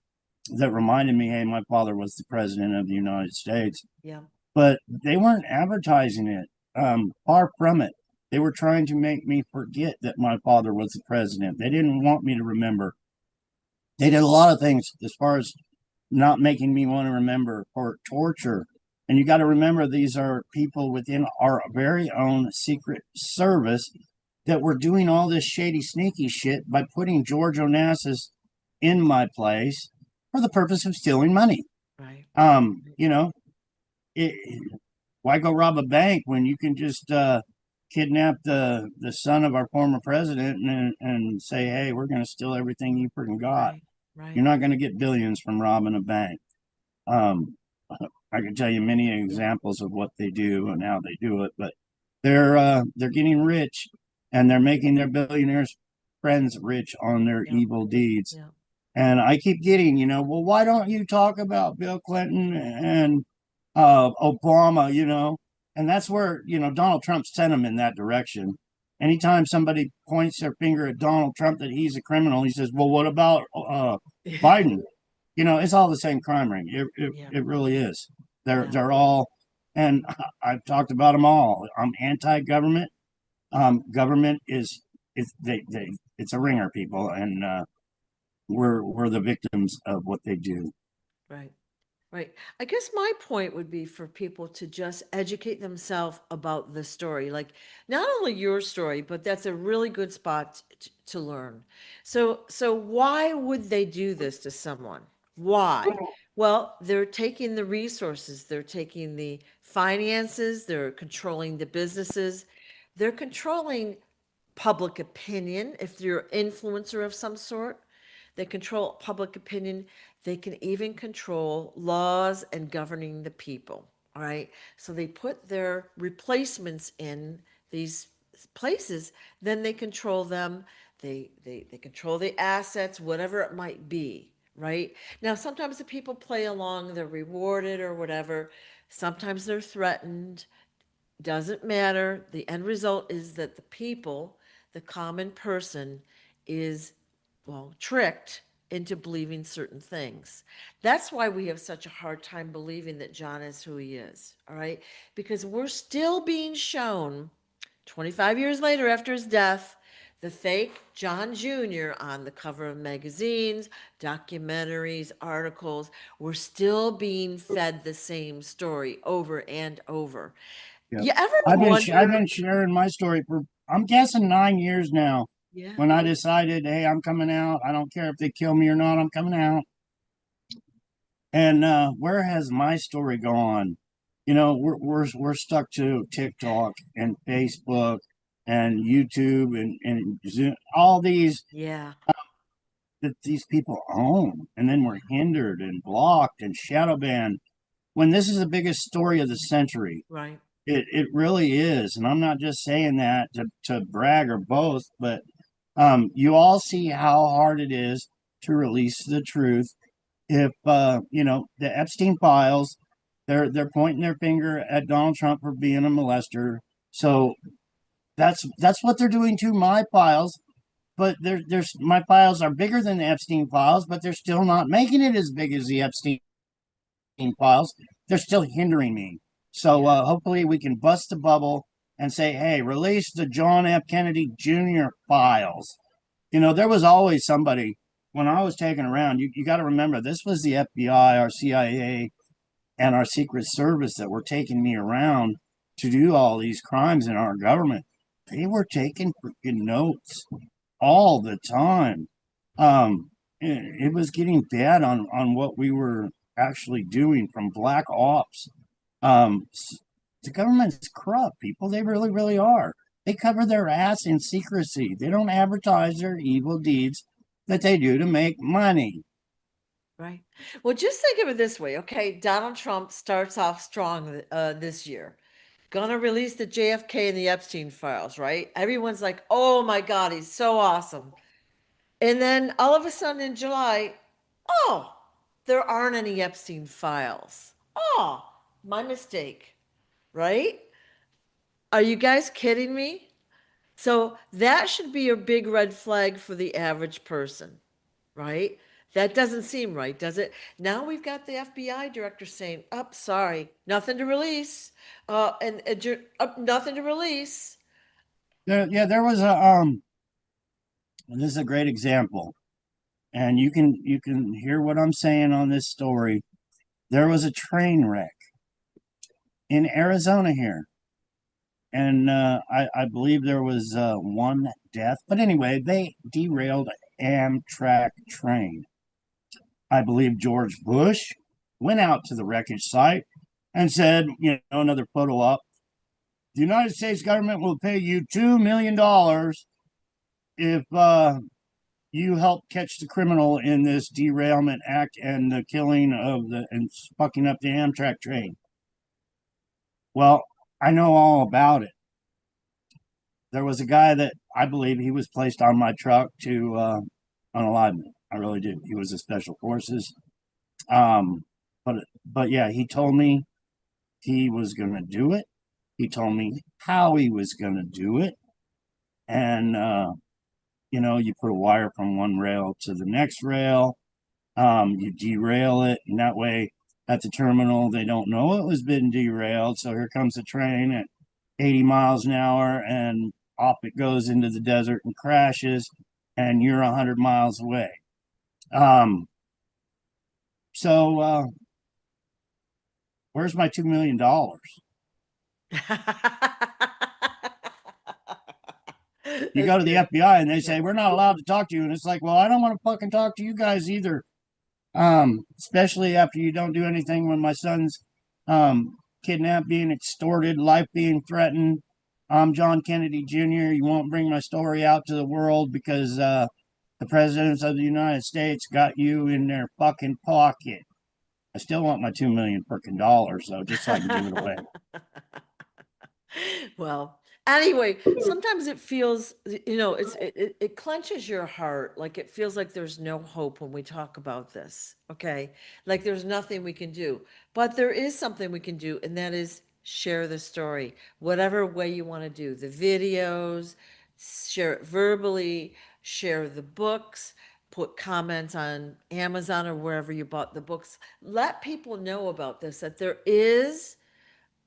[SPEAKER 1] that reminded me, hey, my father was the president of the United States.
[SPEAKER 2] Yeah.
[SPEAKER 1] But they weren't advertising it. Far from it. They were trying to make me forget that my father was the president. They didn't want me to remember. They did a lot of things as far as not making me want to remember, for torture. And you got to remember, these are people within our very own secret service that were doing all this shady, sneaky shit by putting George Onassis in my place for the purpose of stealing money.
[SPEAKER 2] Right.
[SPEAKER 1] You know, it, why go rob a bank when you can just kidnap the son of our former president and say, hey, we're going to steal everything you freaking got.
[SPEAKER 2] Right. Right.
[SPEAKER 1] You're not going to get billions from robbing a bank. Um, I can tell you many
[SPEAKER 2] Yeah.
[SPEAKER 1] examples of what they do and how they do it, but they're getting rich and they're making their billionaires friends rich on their
[SPEAKER 2] Yeah.
[SPEAKER 1] evil deeds.
[SPEAKER 2] Yeah.
[SPEAKER 1] And I keep getting, well, why don't you talk about Bill Clinton and Obama, And that's where, Donald Trump sent him in that direction. Anytime somebody points their finger at Donald Trump that he's a criminal, he says, well, what about Biden? It's all the same crime ring. It,
[SPEAKER 2] Yeah.
[SPEAKER 1] it really is. They're
[SPEAKER 2] Yeah.
[SPEAKER 1] they're all, and I've talked about them all. I'm anti-government. Government it's a ringer, people, and we're the victims of what they do.
[SPEAKER 2] Right. Right. I guess my point would be for people to just educate themselves about the story. Like not only your story, but that's a really good spot to learn. So why would they do this to someone? Why? Well, they're taking the resources, they're taking the finances, they're controlling the businesses, they're controlling public opinion if you're an influencer of some sort. They control public opinion. They can even control laws and governing the people. All right. So they put their replacements in these places, then they control them. They control the assets, whatever it might be. Right. Now, sometimes the people play along, they're rewarded or whatever. Sometimes they're threatened. Doesn't matter. The end result is that the people, the common person, is, well, tricked into believing certain things. That's why we have such a hard time believing that John is who he is, all right? Because we're still being shown 25 years later after his death, the fake John Jr. on the cover of magazines, documentaries, articles. We're still being fed the same story over and over.
[SPEAKER 1] Yeah.
[SPEAKER 2] You ever
[SPEAKER 1] I've
[SPEAKER 2] wonder?
[SPEAKER 1] been sharing my story for, I'm guessing, 9 years now.
[SPEAKER 2] Yeah,
[SPEAKER 1] When I decided, hey, I'm coming out. I don't care if they kill me or not. I'm coming out. And where has my story gone? We're stuck to TikTok and Facebook and YouTube and Zoom, all these
[SPEAKER 2] yeah,
[SPEAKER 1] that these people own, and then we're hindered and blocked and shadow banned. When this is the biggest story of the century,
[SPEAKER 2] right,
[SPEAKER 1] it really is, and I'm not just saying that to brag or boast, but you all see how hard it is to release the truth. If the Epstein files, they're pointing their finger at Donald Trump for being a molester. So that's what they're doing to my files. But there's my files are bigger than the Epstein files, but they're still not making it as big as the Epstein files. They're still hindering me. So
[SPEAKER 2] Yeah.
[SPEAKER 1] hopefully we can bust the bubble and say, hey, release the John F. Kennedy Jr. files. There was always somebody when I was taken around. You got to remember, this was the FBI, our CIA, and our Secret Service that were taking me around to do all these crimes in our government. They were taking freaking notes all the time. It was getting bad on what we were actually doing from black ops. Um, the government's corrupt, people. They really, really are. They cover their ass in secrecy. They don't advertise their evil deeds that they do to make money.
[SPEAKER 2] Right. Well, just think of it this way. Okay, Donald Trump starts off strong this year. Gonna release the JFK and the Epstein files, right? Everyone's like, "Oh my God, he's so awesome." And then all of a sudden in July, oh, there aren't any Epstein files. Oh, my mistake, right? Are you guys kidding me? So that should be a big red flag for the average person, right? That doesn't seem right, does it? Now we've got the FBI director saying, "Oh, sorry, nothing to release," nothing to release.
[SPEAKER 1] Yeah, there was this is a great example, and you can hear what I'm saying on this story. There was a train wreck in Arizona here, and I believe there was one death. But anyway, they derailed an Amtrak train. I believe George Bush went out to the wreckage site and said, another photo op. The United States government will pay you $2 million if you help catch the criminal in this derailment act and the killing of the and fucking up the Amtrak train. Well, I know all about it. There was a guy that I believe he was placed on my truck to unalive me. I really do. He was a special forces. Um, but yeah, he told me he was going to do it. He told me how he was going to do it, and you put a wire from one rail to the next rail. You derail it, and that way at the terminal they don't know it was been derailed. So here comes the train at 80 miles an hour, and off it goes into the desert and crashes, and you're 100 miles away. Um, so where's my $2 million? You
[SPEAKER 2] That's
[SPEAKER 1] go to the
[SPEAKER 2] good.
[SPEAKER 1] FBI and they
[SPEAKER 2] Yeah.
[SPEAKER 1] say we're not allowed to talk to you, and it's like, well, I don't want to fucking talk to you guys either. Especially after you don't do anything when my son's kidnapped, being extorted, life being threatened. I'm John Kennedy Jr. You won't bring my story out to the world because the presidents of the United States got you in their fucking pocket. I still want my 2 million freaking dollars though, just so I can give it away.
[SPEAKER 2] Well, anyway, sometimes it feels, it clenches your heart. Like it feels like there's no hope when we talk about this. Okay. Like there's nothing we can do. But there is something we can do, and that is share the story, whatever way you want to do the videos, share it verbally, share the books, put comments on Amazon or wherever you bought the books. Let people know about this, that there is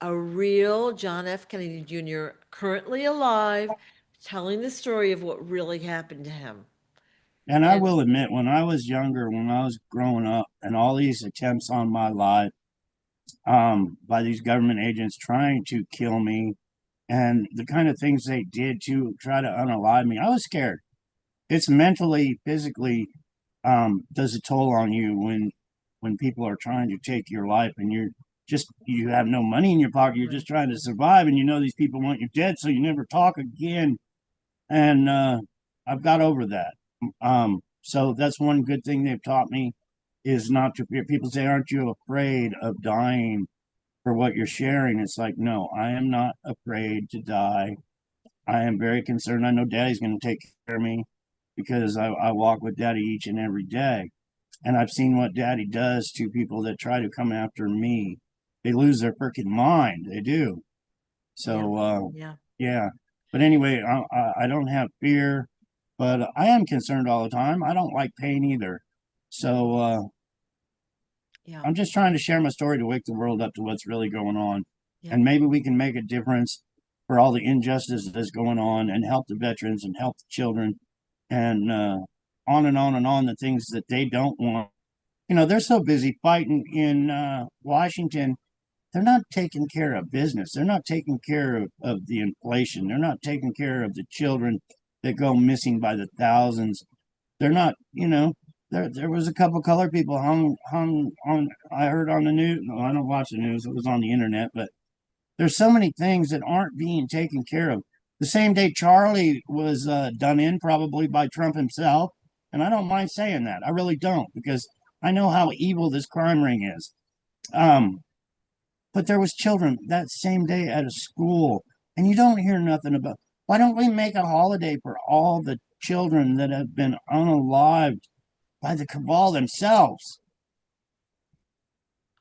[SPEAKER 2] a real John F. Kennedy Jr., currently alive, telling the story of what really happened to him.
[SPEAKER 1] And I
[SPEAKER 2] And
[SPEAKER 1] will admit, when I was younger, when I was growing up, and all these attempts on my life by these government agents trying to kill me, and the kind of things they did to try to unalive me, I was scared. It's mentally, physically, does a toll on you when people are trying to take your life, and you have no money in your pocket. You're
[SPEAKER 2] right.
[SPEAKER 1] just trying to survive, and you know these people want you dead, so you never talk again. And I've got over that. So that's one good thing they've taught me is not to fear. People say, "Aren't you afraid of dying for what you're sharing?" It's like, no, I am not afraid to die. I am very concerned. I know Daddy's going to take care of me because I walk with Daddy each and every day. And I've seen what Daddy does to people that try to come after me. They lose their freaking mind. They do.
[SPEAKER 2] Yeah.
[SPEAKER 1] So,
[SPEAKER 2] Yeah.
[SPEAKER 1] yeah. But anyway, I don't have fear, but I am concerned all the time. I don't like pain either. So,
[SPEAKER 2] Yeah.
[SPEAKER 1] I'm just trying to share my story to wake the world up to what's really going on.
[SPEAKER 2] Yeah.
[SPEAKER 1] and maybe we can make a difference for all the injustice that's going on and help the veterans and help the children and on and on and on the things that they don't want. You know, they're so busy fighting in Washington, they're not taking care of business. They're not taking care of the inflation. They're not taking care of the children that go missing by the thousands. They're not, you know, there was a couple colored people hung on. I heard on the news. No, I don't watch the news. It was on the internet, but there's so many things that aren't being taken care of. The same day Charlie was done in, probably by Trump himself, and I don't mind saying that. I really don't, because I know how evil this crime ring is. Um, but there was children that same day at a school, and you don't hear nothing about. Why don't we make a holiday for all the children that have been unalived by the cabal themselves?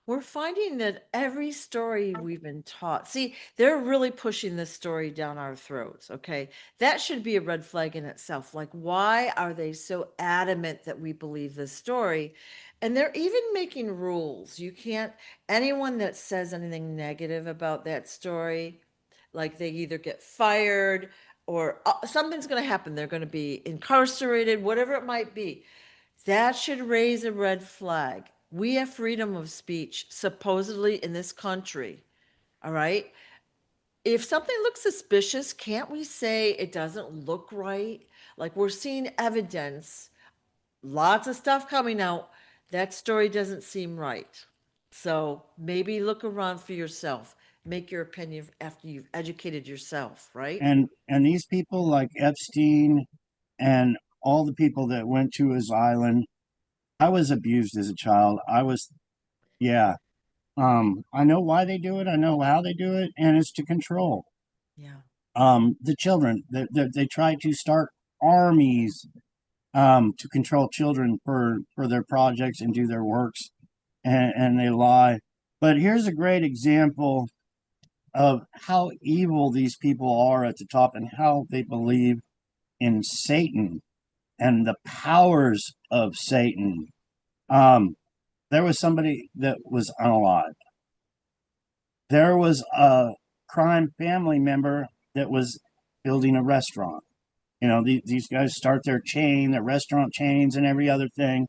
[SPEAKER 2] We're finding that every story we've been taught, see, they're really pushing this story down our throats. Okay. That should be a red flag in itself. Like, why are they so adamant that we believe this story? And they're even making rules. You can't, anyone that says anything negative about that story, like they either get fired or something's going to happen. They're going to be incarcerated, whatever it might be. That should raise a red flag. We have freedom of speech, supposedly in this country. All right. If something looks suspicious, can't we say it doesn't look right? Like we're seeing evidence, lots of stuff coming out. That story doesn't seem right. So maybe look around for yourself. Make your opinion after you've educated yourself, right?
[SPEAKER 1] And these people like Epstein and all the people that went to his island. I was abused as a child. Yeah. I know why they do it. I know how they do it, and it's to control
[SPEAKER 2] Yeah.
[SPEAKER 1] the children. They try to start armies to control children for their projects and do their works, and they lie. But here's a great example of how evil these people are at the top and how they believe in Satan and the powers of Satan. Um, there was somebody that was unalive. There was a crime family member that was building a restaurant. You know, these guys start their chain, their restaurant chains, and every other thing.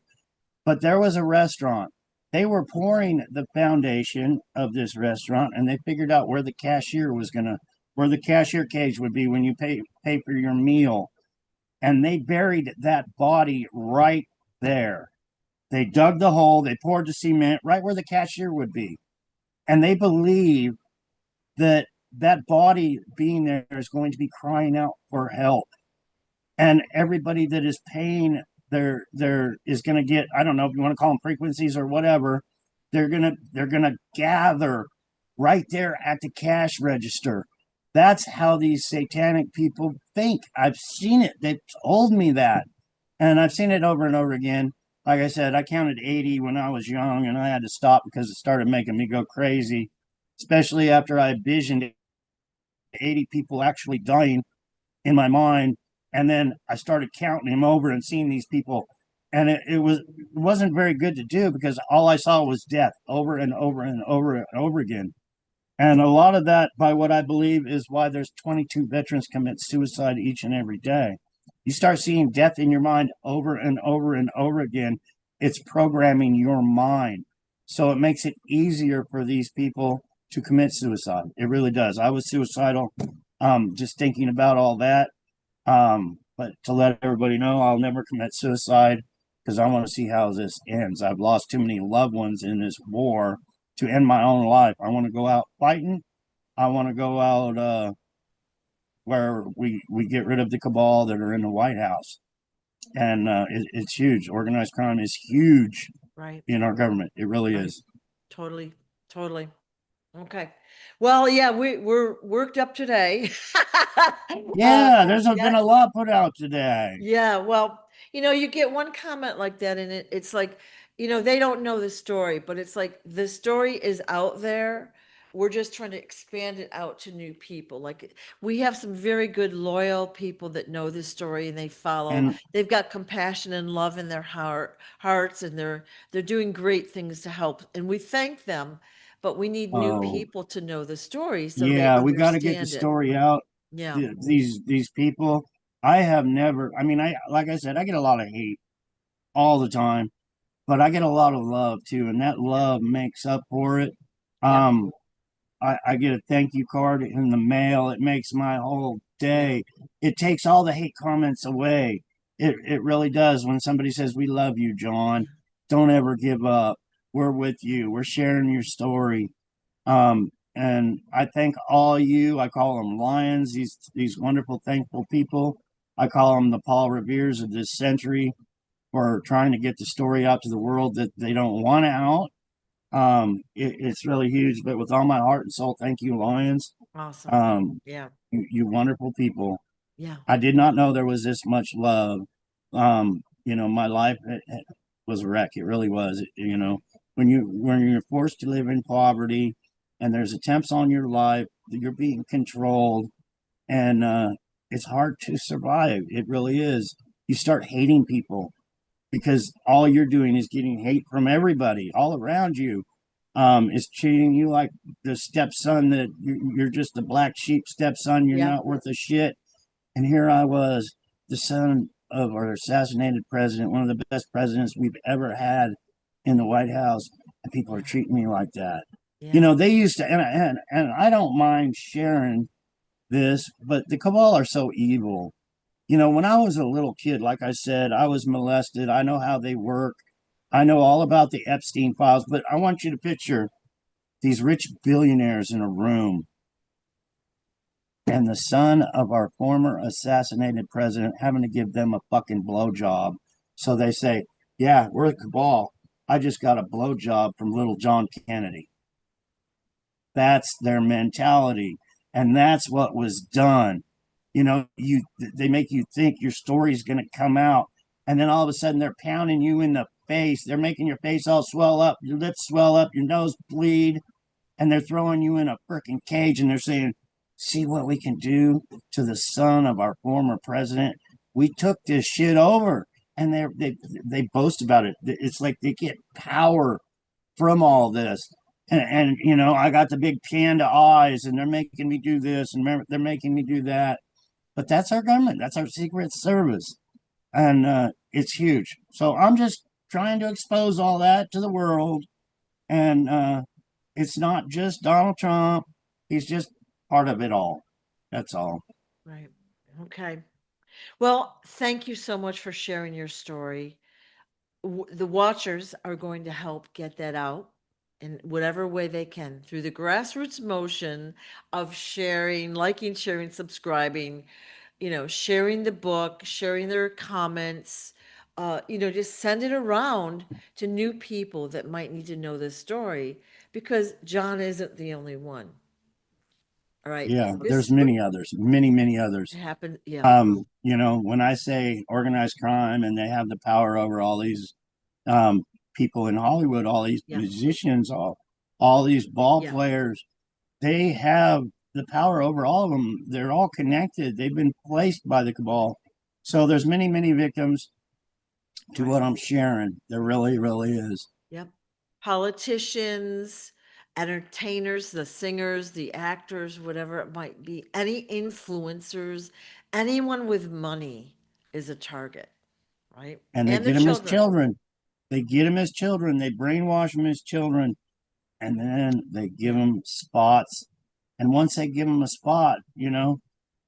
[SPEAKER 1] But there was a restaurant. They were pouring the foundation of this restaurant, and they figured out where the cashier was gonna, where the cashier cage would be when you pay for your meal, and they buried that body right there. They dug the hole, they poured the cement right where the cashier would be, and they believe that that body being there is going to be crying out for help, and everybody that is paying there is going to get, I don't know if you want to call them frequencies or whatever. They're going to gather right there at the cash register. That's how these satanic people think. I've seen it. They've told me that, and I've seen it over and over again. Like I said, I counted 80 when I was young, and I had to stop because it started making me go crazy, especially after I visioned 80 people actually dying in my mind. And then I started counting them over and seeing these people. And it wasn't very good to do, because all I saw was death over and over and over and over again. And a lot of that, by what I believe, is why there's 22 veterans commit suicide each and every day. You start seeing death in your mind over and over and over again. It's programming your mind. So it makes it easier for these people to commit suicide. It really does. I was suicidal, just thinking about all that. But to let everybody know, I'll never commit suicide, because I want to see how this ends. I've lost too many loved ones in this war to end my own life. I want to go out fighting. I want to go out where we get rid of the cabal that are in the White House. And it's huge. Organized crime is huge
[SPEAKER 2] Right.
[SPEAKER 1] in our government. It really
[SPEAKER 2] Right.
[SPEAKER 1] is.
[SPEAKER 2] Totally. Totally. Okay. Well, yeah, we're worked up today. Uh,
[SPEAKER 1] Yeah, there's been
[SPEAKER 2] yeah,
[SPEAKER 1] a lot put out today.
[SPEAKER 2] yeah. Well, you get one comment like that, and it's like, they don't know the story, but it's like the story is out there. We're just trying to expand it out to new people. Like we have some very good, loyal people that know this story and they follow.
[SPEAKER 1] And
[SPEAKER 2] They've got compassion and love in their hearts, and they're doing great things to help, and we thank them. but we need new
[SPEAKER 1] Oh,
[SPEAKER 2] people to know the story so they
[SPEAKER 1] yeah, we got to get the
[SPEAKER 2] understand it.
[SPEAKER 1] story out.
[SPEAKER 2] Yeah.
[SPEAKER 1] These people, I have never. I mean, I like I said, I get a lot of hate all the time, but I get a lot of love too, and that
[SPEAKER 2] Yeah.
[SPEAKER 1] love makes up for it.
[SPEAKER 2] Yep.
[SPEAKER 1] Um, I get a thank you card in the mail. It makes my whole
[SPEAKER 2] Yeah.
[SPEAKER 1] day. It takes all the hate comments away. It really does. When somebody says, "We love you, John.
[SPEAKER 2] Yeah.
[SPEAKER 1] Don't ever give up. We're with you. We're sharing your story." And I thank all you. I call them lions. These wonderful, thankful people. I call them the Paul Reveres of this century for trying to get the story out to the world that they don't want out. It's really huge. But with all my heart and soul, thank you, lions.
[SPEAKER 2] Awesome.
[SPEAKER 1] Um,
[SPEAKER 2] Yeah.
[SPEAKER 1] you wonderful people.
[SPEAKER 2] Yeah.
[SPEAKER 1] I did not know there was this much love. My life was a wreck. It really was.
[SPEAKER 2] Right.
[SPEAKER 1] When you're forced to live in poverty, and there's attempts on your life, you're being controlled, and it's hard to survive. It really is. You start hating people because all you're doing is getting hate from everybody all around you. Is treating you like the stepson that you're just the black sheep stepson. You're
[SPEAKER 2] Yeah.
[SPEAKER 1] not worth a shit. And here I was, the son of our assassinated president, one of the best presidents we've ever had in the White House, and people are
[SPEAKER 2] Yeah.
[SPEAKER 1] treating me like that.
[SPEAKER 2] Yeah.
[SPEAKER 1] They used to, and I don't mind sharing this, but the cabal are so evil. When I was a little kid, like I said, I was molested. I know how they work. I know all about the Epstein files, but I want you to picture these rich billionaires in a room and the son of our former assassinated president having to give them a fucking blowjob. So they say, "Yeah, we're the cabal. I just got a blowjob from little John Kennedy." That's their mentality. And that's what was done. They make you think your story's going to come out. And then all of a sudden they're pounding you in the face. They're making your face all swell up, your lips swell up, your nose bleed, and they're throwing you in a freaking cage and they're saying, "See what we can do to the son of our former president. We took this shit over." And they boast about it. It's like they get power from all this. And I got the big panda eyes, and they're making me do this, and they're making me do that. But that's our government. That's our secret service, and it's huge. So I'm just trying to expose all that to the world, and it's not just Donald Trump. He's just part of it all. That's all.
[SPEAKER 2] Right. Okay. Well, thank you so much for sharing your story. The watchers are going to help get that out in whatever way they can through the grassroots motion of sharing, liking, sharing, subscribing, sharing the book, sharing their comments, just send it around to new people that might need to know this story because John isn't the only one. All right.
[SPEAKER 1] Yeah, there's
[SPEAKER 2] This
[SPEAKER 1] many others, many, many others.
[SPEAKER 2] happened. Yeah.
[SPEAKER 1] When I say organized crime and they have the power over all these um, people in Hollywood, all these
[SPEAKER 2] Yeah.
[SPEAKER 1] musicians, all these ball
[SPEAKER 2] Yeah.
[SPEAKER 1] players, they have the power over all of them. They're all connected. They've been placed by the cabal. So there's many, many victims to
[SPEAKER 2] Right.
[SPEAKER 1] what I'm sharing. There really, really is.
[SPEAKER 2] Yep. Politicians, entertainers, the singers, the actors, whatever it might be, any influencers, anyone with money is a target, right?
[SPEAKER 1] And they
[SPEAKER 2] And the
[SPEAKER 1] get them as
[SPEAKER 2] children.
[SPEAKER 1] children. They get them as children. They brainwash them as children. And then they give
[SPEAKER 2] Yeah.
[SPEAKER 1] them spots. And once they give them a spot,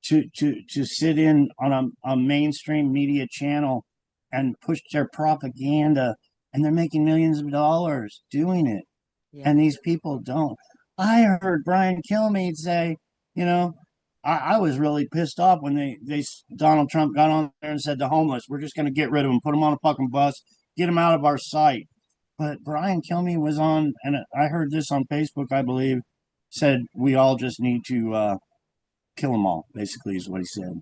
[SPEAKER 1] to sit in on a mainstream media channel and push their propaganda, and they're making millions of dollars doing it.
[SPEAKER 2] Yeah.
[SPEAKER 1] And these people don't. I heard Brian Kilmeade say, you know, I was really pissed off when they Donald Trump got on there and said the homeless, we're just going to get rid of them, put them on a fucking bus, get them out of our sight. But Brian Kilmeade was on, and I heard this on Facebook, I believe, said we all just need to kill them all. Basically, is what he said.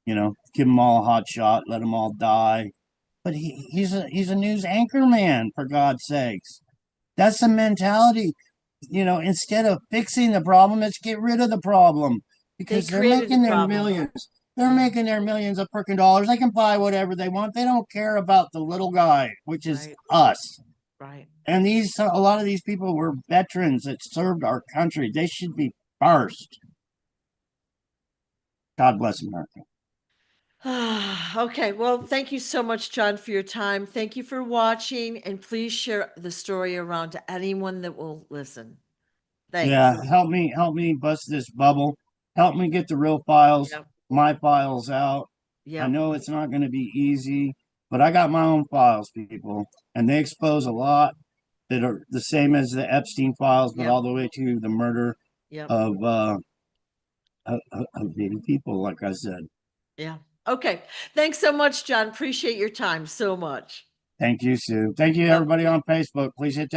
[SPEAKER 1] Give them all a hot shot, let them all die. But he's a news anchor man, for God's sakes. That's the mentality. Instead of fixing the problem, let's get rid of the problem
[SPEAKER 2] They
[SPEAKER 1] because they're
[SPEAKER 2] created the
[SPEAKER 1] making their
[SPEAKER 2] problem.
[SPEAKER 1] millions. They're
[SPEAKER 2] Yeah.
[SPEAKER 1] making their millions of freaking dollars. They can buy whatever they want. They don't care about the little guy, which is
[SPEAKER 2] Right.
[SPEAKER 1] us.
[SPEAKER 2] Right.
[SPEAKER 1] And a lot of these people were veterans that served our country. They should be first. God bless America.
[SPEAKER 2] Okay, well, thank you so much, John, for your time. Thank you for watching, and please share the story around to anyone that will listen. Thanks.
[SPEAKER 1] Yeah, help me bust this bubble. Help me get the real files,
[SPEAKER 2] Yep,
[SPEAKER 1] my files out. I
[SPEAKER 2] yep,
[SPEAKER 1] know it's not going to be easy, but I got my own files, people, and they expose a lot that are the same as the Epstein files, but
[SPEAKER 2] yep,
[SPEAKER 1] all the way to the murder
[SPEAKER 2] yep,
[SPEAKER 1] of of many people, like I said.
[SPEAKER 2] yeah. Okay. Thanks so much, John. Appreciate your time so much.
[SPEAKER 1] Thank you, Sue. Thank you,
[SPEAKER 2] Bye.
[SPEAKER 1] everybody on Facebook. Please hit that